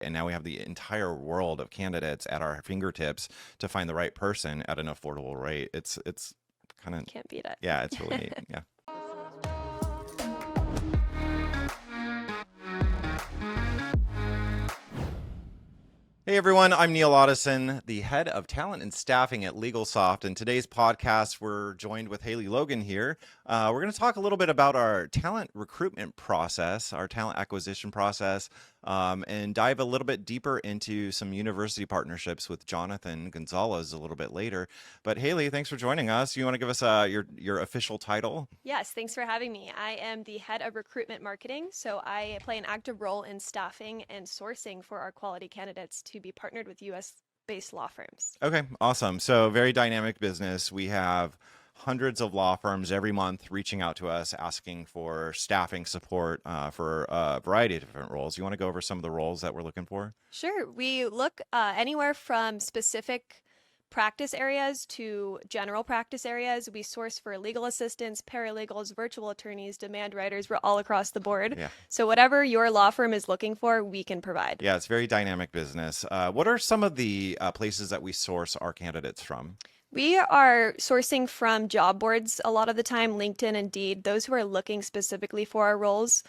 And now we have the entire world of candidates at our fingertips to find the right person at an affordable rate. It's kind of, Can't beat yeah, it's really neat. it. Yeah. Hey everyone, I'm Neil Ottesen, the head of talent and staffing at LegalSoft. And today's podcast, we're joined with Haylie Logan here. We're going to talk a little bit about our talent recruitment process, our talent acquisition process, and dive a little bit deeper into some university partnerships with Jonathan Gonzalez a little bit later. But Haylie, thanks for joining us. You want to give us your official title? Yes, thanks for having me. I am the head of recruitment marketing, so I play an active role in staffing and sourcing for our quality candidates to be partnered with US-based law firms. Okay, awesome. So very dynamic business. We have hundreds of law firms every month reaching out to us asking for staffing support for a variety of different roles. You want to go over some of the roles that we're looking for? Sure, we look anywhere from specific practice areas to general practice areas. We source for legal assistants, paralegals, virtual attorneys, demand writers. We're all across the board. Yeah. So whatever your law firm is looking for, we can provide. Yeah, it's very dynamic business. What are some of the places that we source our candidates from? We are sourcing from job boards a lot of the time, LinkedIn, Indeed, those who are looking specifically for our roles.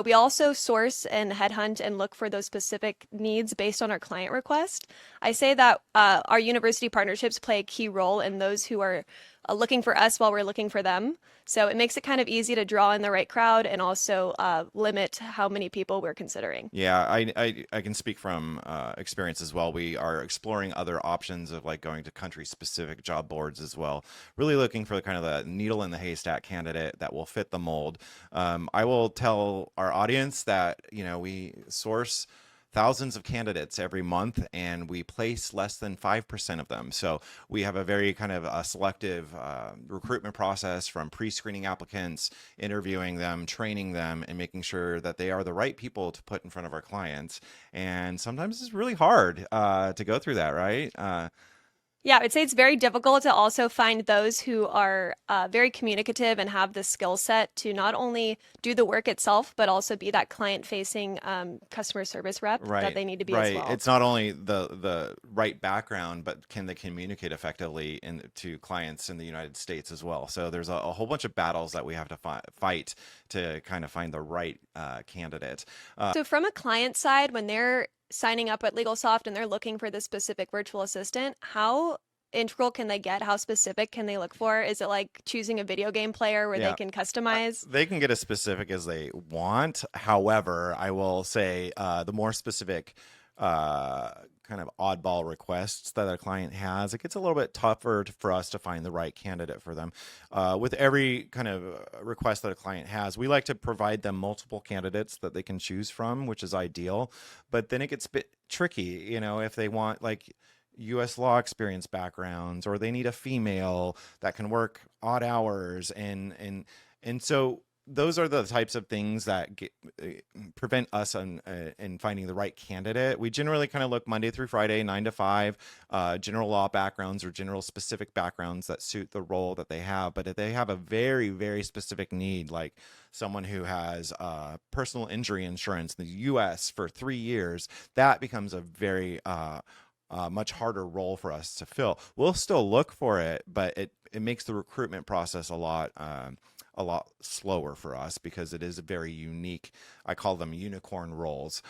We also source and headhunt and look for those specific needs based on our client request. I say that our university partnerships play a key role in those who are looking for us while we're looking for them. So it makes it kind of easy to draw in the right crowd and also limit how many people we're considering. Yeah, I can speak from experience as well. We are exploring other options of like going to country specific job boards as well. Really looking for the kind of the needle in the haystack candidate that will fit the mold. I will tell our audience that, you know, we source thousands of candidates every month and we place less than 5% of them. So we have a very kind of a selective recruitment process, from pre-screening applicants, interviewing them, training them, and making sure that they are the right people to put in front of our clients. And sometimes it's really hard to go through that, right? Yeah, I would say it's very difficult to also find those who are very communicative and have the skill set to not only do the work itself, but also be that client-facing customer service rep that Right, they need to be as right. well. It's not only the right background, but can they communicate effectively to clients in the United States as well? So there's a whole bunch of battles that we have to fight to kind of find the right candidate. So from a client side, when they're signing up at LegalSoft and they're looking for this specific virtual assistant, how integral can they get? How specific can they look for? Is it like choosing a video game player where they Yeah. can customize? They can get as specific as they want. However, I will say the more specific kind of oddball requests that a client has, it gets a little bit tougher for us to find the right candidate for them. With every kind of request that a client has, we like to provide them multiple candidates that they can choose from, which is ideal. But then it gets a bit tricky, you know, if they want like US law experience backgrounds, or they need a female that can work odd hours, and so those are the types of things that prevent us in finding the right candidate. We generally kind of look Monday through Friday, 9 to 5, general law backgrounds or general specific backgrounds that suit the role that they have. But if they have a very, very specific need, like someone who has personal injury insurance in the US for 3 years, that becomes a very much harder role for us to fill. We'll still look for it, but it makes the recruitment process a lot slower for us because it is a very unique, I call them unicorn roles.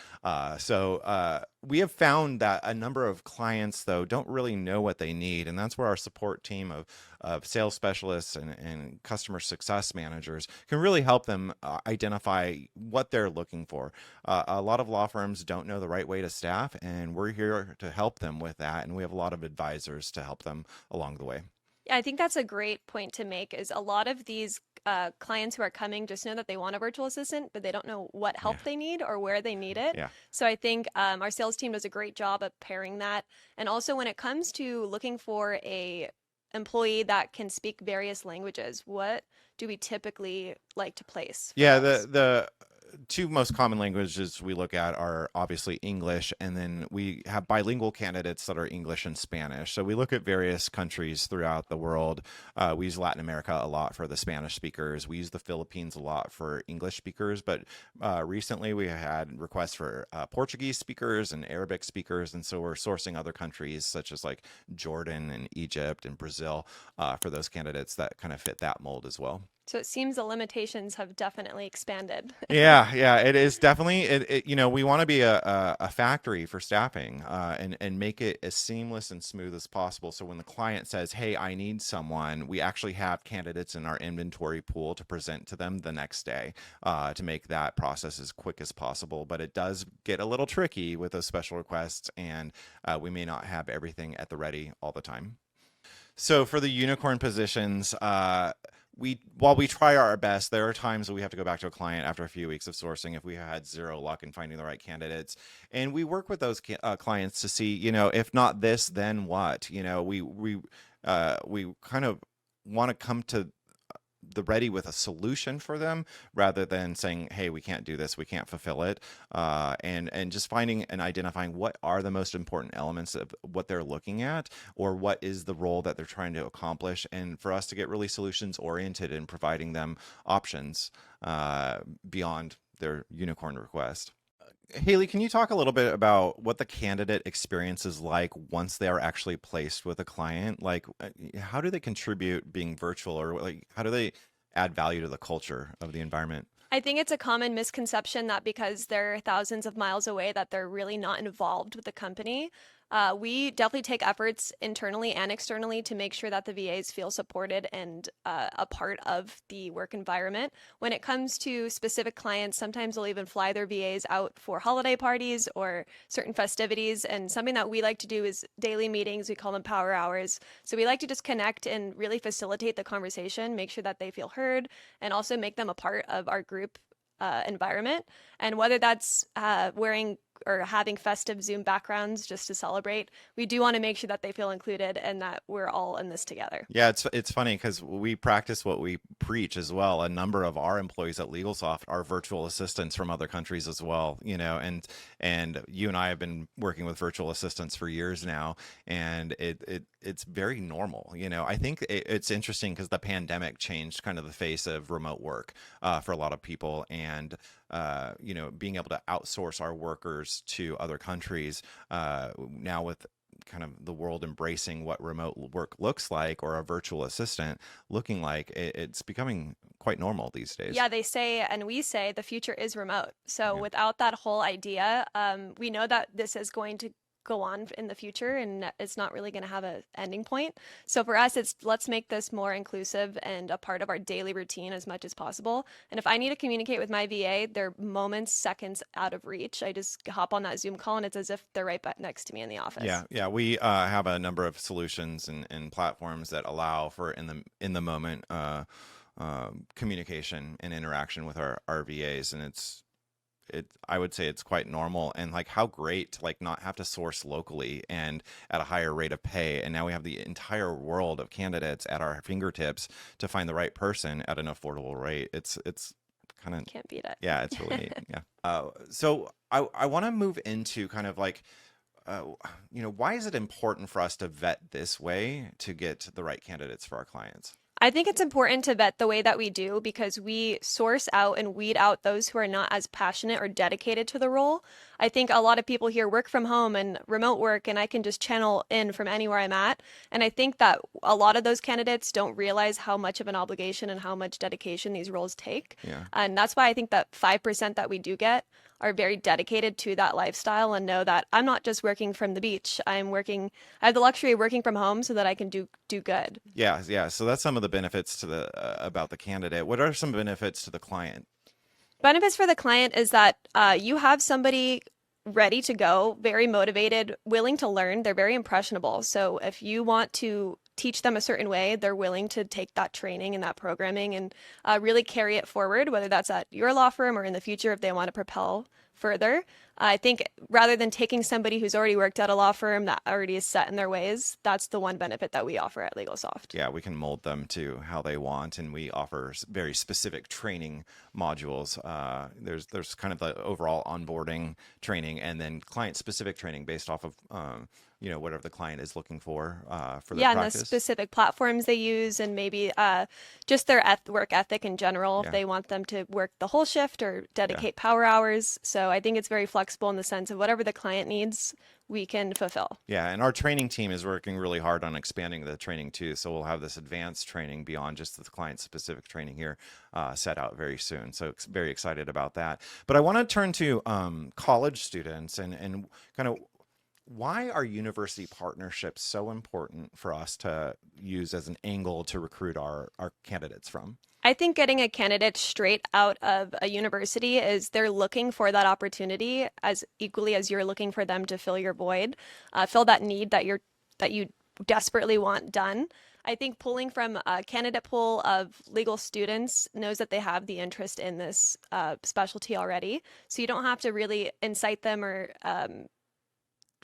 So we have found that a number of clients, though, don't really know what they need. And that's where our support team of sales specialists and customer success managers can really help them identify what they're looking for. A lot of law firms don't know the right way to staff, and we're here to help them with that. And we have a lot of advisors to help them along the way. Yeah, I think that's a great point to make, is a lot of these clients who are coming just know that they want a virtual assistant, but they don't know what Yeah. help they need or where they need it. Yeah. So I think our sales team does a great job of pairing that. And also when it comes to looking for a employee that can speak various languages, what do we typically like to place for Yeah, those? two most common languages we look at are obviously English, and then we have bilingual candidates that are English and Spanish. So we look at various countries throughout the world. We use Latin America a lot for the Spanish speakers. We use the Philippines a lot for English speakers, but recently we had requests for Portuguese speakers and Arabic speakers, and so we're sourcing other countries such as like Jordan and Egypt and Brazil for those candidates that kind of fit that mold as well. So it seems the limitations have definitely expanded. Yeah, it is definitely we want to be a factory for staffing and make it as seamless and smooth as possible. So when the client says, "Hey, I need someone," we actually have candidates in our inventory pool to present to them the next day to make that process as quick as possible. But it does get a little tricky with those special requests, and we may not have everything at the ready all the time. So for the unicorn positions, while we try our best, there are times that we have to go back to a client after a few weeks of sourcing if we had zero luck in finding the right candidates, and we work with those clients to see, if not this, then what. We kind of want to come to the ready with a solution for them rather than saying, hey, we can't do this, we can't fulfill it, and just finding and identifying what are the most important elements of what they're looking at, or what is the role that they're trying to accomplish, and for us to get really solutions oriented in providing them options beyond their unicorn request. Haylie, can you talk a little bit about what the candidate experience is like once they are actually placed with a client? Like, how do they contribute being virtual, or like, how do they add value to the culture of the environment? I think it's a common misconception that because they're thousands of miles away, that they're really not involved with the company. We definitely take efforts internally and externally to make sure that the VAs feel supported and a part of the work environment. When it comes to specific clients, sometimes they'll even fly their VAs out for holiday parties or certain festivities. And something that we like to do is daily meetings. We call them power hours. So we like to just connect and really facilitate the conversation, make sure that they feel heard, and also make them a part of our group environment. And whether that's wearing or having festive Zoom backgrounds just to celebrate, we do want to make sure that they feel included and that we're all in this together. Yeah, it's funny because we practice what we preach as well. A number of our employees at LegalSoft are virtual assistants from other countries as well, and you and I have been working with virtual assistants for years now, and it's very normal. I think it's interesting because the pandemic changed kind of the face of remote work for a lot of people, and being able to outsource our workers to other countries now with kind of the world embracing what remote work looks like, or a virtual assistant looking like, it's becoming quite normal these days. Yeah, they say, and we say, the future is remote. So Yeah. without that whole idea, we know that this is going to go on in the future and it's not really going to have an ending point. So for us, it's let's make this more inclusive and a part of our daily routine as much as possible. And if I need to communicate with my VA, they're moments, seconds out of reach. I just hop on that Zoom call and it's as if they're right next to me in the office. Yeah. We have a number of solutions and platforms that allow for in the moment communication and interaction with our VAs, and I would say it's quite normal, and like how great to like not have to source locally and at a higher rate of pay, and now we have the entire world of candidates at our fingertips to find the right person at an affordable rate. It's kind of, can't beat it. Yeah, it's really neat. Yeah. So I want to move into kind of like why is it important for us to vet this way to get the right candidates for our clients? I think it's important to vet the way that we do because we source out and weed out those who are not as passionate or dedicated to the role. I think a lot of people here work from home and remote work, and I can just channel in from anywhere I'm at. And I think that a lot of those candidates don't realize how much of an obligation and how much dedication these roles take. Yeah. And that's why I think that 5% that we do get are very dedicated to that lifestyle and know that I'm not just working from the beach. I have the luxury of working from home so that I can do good. Yeah. So that's some of the benefits to the about the candidate. What are some benefits to the client? Benefits for the client is that you have somebody ready to go, very motivated, willing to learn. They're very impressionable. So if you want to teach them a certain way, they're willing to take that training and that programming and really carry it forward, whether that's at your law firm or in the future if they want to propel further. I think rather than taking somebody who's already worked at a law firm that already is set in their ways, that's the one benefit that we offer at LegalSoft. Yeah, we can mold them to how they want, and we offer very specific training modules. There's kind of the overall onboarding training, and then client specific training based off of whatever the client is looking for their Yeah, and the practice. specific platforms they use, and maybe just their work ethic in general, if Yeah. they want them to work the whole shift or Yeah. dedicate power hours. So I think it's very flexible in the sense of whatever the client needs, we can fulfill. Yeah, and our training team is working really hard on expanding the training too. So we'll have this advanced training beyond just the client-specific training here set out very soon. So very excited about that. But I want to turn to college students and kind of why are university partnerships so important for us to use as an angle to recruit our candidates from? I think getting a candidate straight out of a university is they're looking for that opportunity as equally as you're looking for them to fill your void, fill that need that you desperately want done. I think pulling from a candidate pool of legal students knows that they have the interest in this specialty already, so you don't have to really incite them or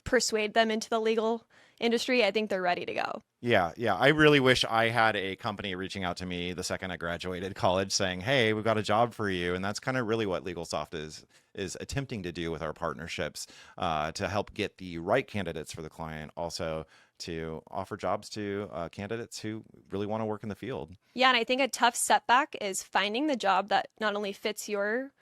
persuade them into the legal industry. I think they're ready to go. Yeah, yeah. I really wish I had a company reaching out to me the second I graduated college saying, "Hey, we've got a job for you." And that's kind of really what LegalSoft is attempting to do with our partnerships to help get the right candidates for the client, also to offer jobs to candidates who really want to work in the field. Yeah, and I think a tough setback is finding the job that not only fits your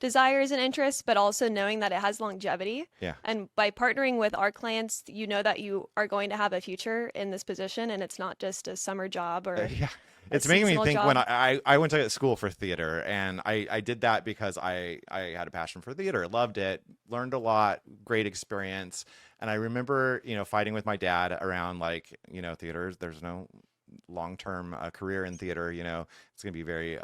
desires and interests, but also knowing that it has longevity. Yeah. And by partnering with our clients, you know that you are going to have a future in this position and it's not just a summer job or Yeah. a It's making me seasonal think job. when I went to school for theater, and I did that because I had a passion for theater, loved it, learned a lot, great experience. And I remember, fighting with my dad around like, theaters, there's no long-term career in theater, it's going to be very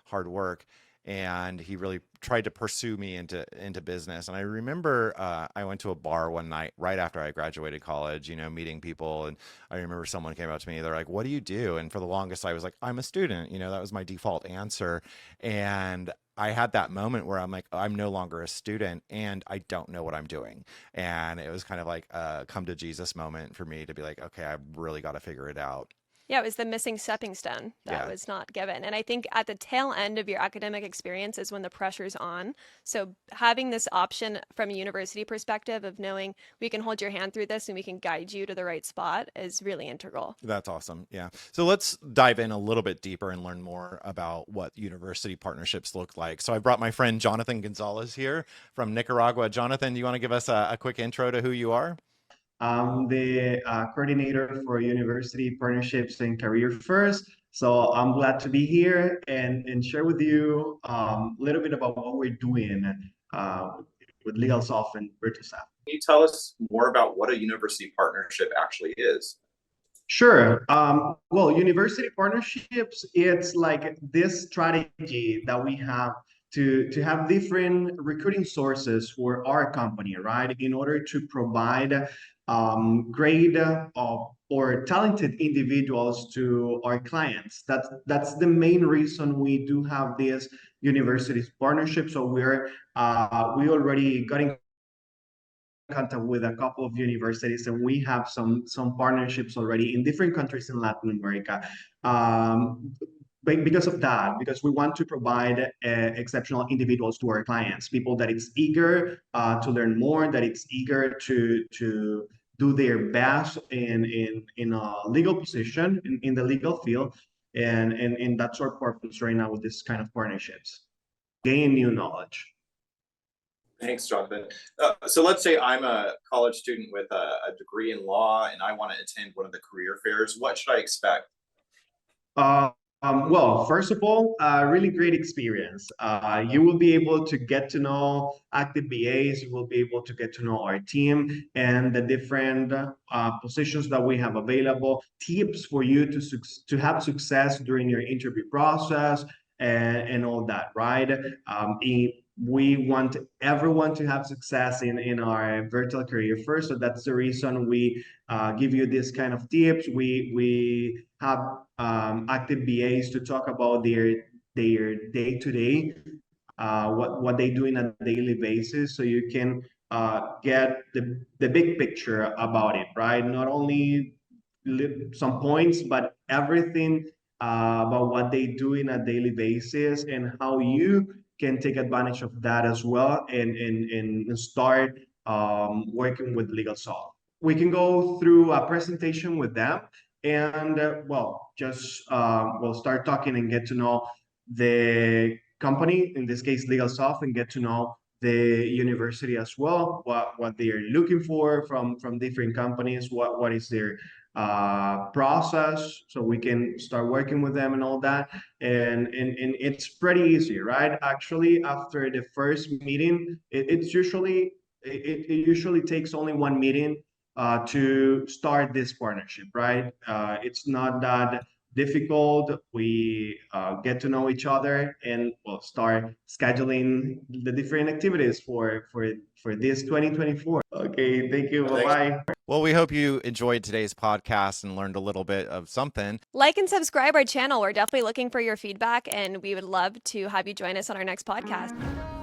hard work. And he really tried to pursue me into business. And I remember I went to a bar one night right after I graduated college, meeting people. And I remember someone came up to me. They're like, "What do you do?" And for the longest, I was like, "I'm a student." That was my default answer. And I had that moment where I'm like, I'm no longer a student and I don't know what I'm doing. And it was kind of like a come to Jesus moment for me to be like, okay, I've really got to figure it out. Yeah, it was the missing stepping stone that Yeah. was not given. And I think at the tail end of your academic experience is when the pressure's on. So having this option from a university perspective of knowing we can hold your hand through this and we can guide you to the right spot is really integral. That's awesome. Yeah. So let's dive in a little bit deeper and learn more about what university partnerships look like. So I brought my friend Jonathan Gonzalez here from Nicaragua. Jonathan, do you want to give us a quick intro to who you are? I'm the coordinator for university partnerships and career fairs. So I'm glad to be here and share with you a little bit about what we're doing uh, with LegalSoft and VirtuSaft. Can you tell us more about what a university partnership actually is? Sure. Well, university partnerships, it's like this strategy that we have to have different recruiting sources for our company, right? In order to provide great or talented individuals to our clients. That's the main reason we do have this university partnership. So we already got in contact with a couple of universities, and we have some partnerships already in different countries in Latin America. Because of that, because we want to provide exceptional individuals to our clients, people that it's eager to learn more, that it's eager to do their best in a legal position in the legal field, and that's our purpose right now with this kind of partnerships. Gain new knowledge. Thanks, Jonathan. So let's say I'm a college student with a degree in law and I want to attend one of the career fairs. What should I expect? Well, first of all, really great experience. You will be able to get to know active BAs. You will be able to get to know our team and the different positions that we have available, tips for you to have success during your interview process and all that, right? we want everyone to have success in our virtual career first. So that's the reason we give you this kind of tips. We have active BAs to talk about their day to day, what they do in a daily basis, so you can get the big picture about it, right? Not only some points, but everything about what they do in a daily basis and how you can take advantage of that as well, and start working with LegalSoft. We can go through a presentation with them, and well, just we'll start talking and get to know the company, in this case LegalSoft, and get to know the university as well, what they are looking for from different companies, what is their process, so we can start working with them and all that. And it's pretty easy, right? Actually, after the first meeting, it usually takes only one meeting to start this partnership, right? It's not that difficult. We get to know each other, and we'll start scheduling the different activities for this 2024. Okay, thank you. Bye bye. Well, we hope you enjoyed today's podcast and learned a little bit of something. Like and subscribe our channel. We're definitely looking for your feedback, and we would love to have you join us on our next podcast.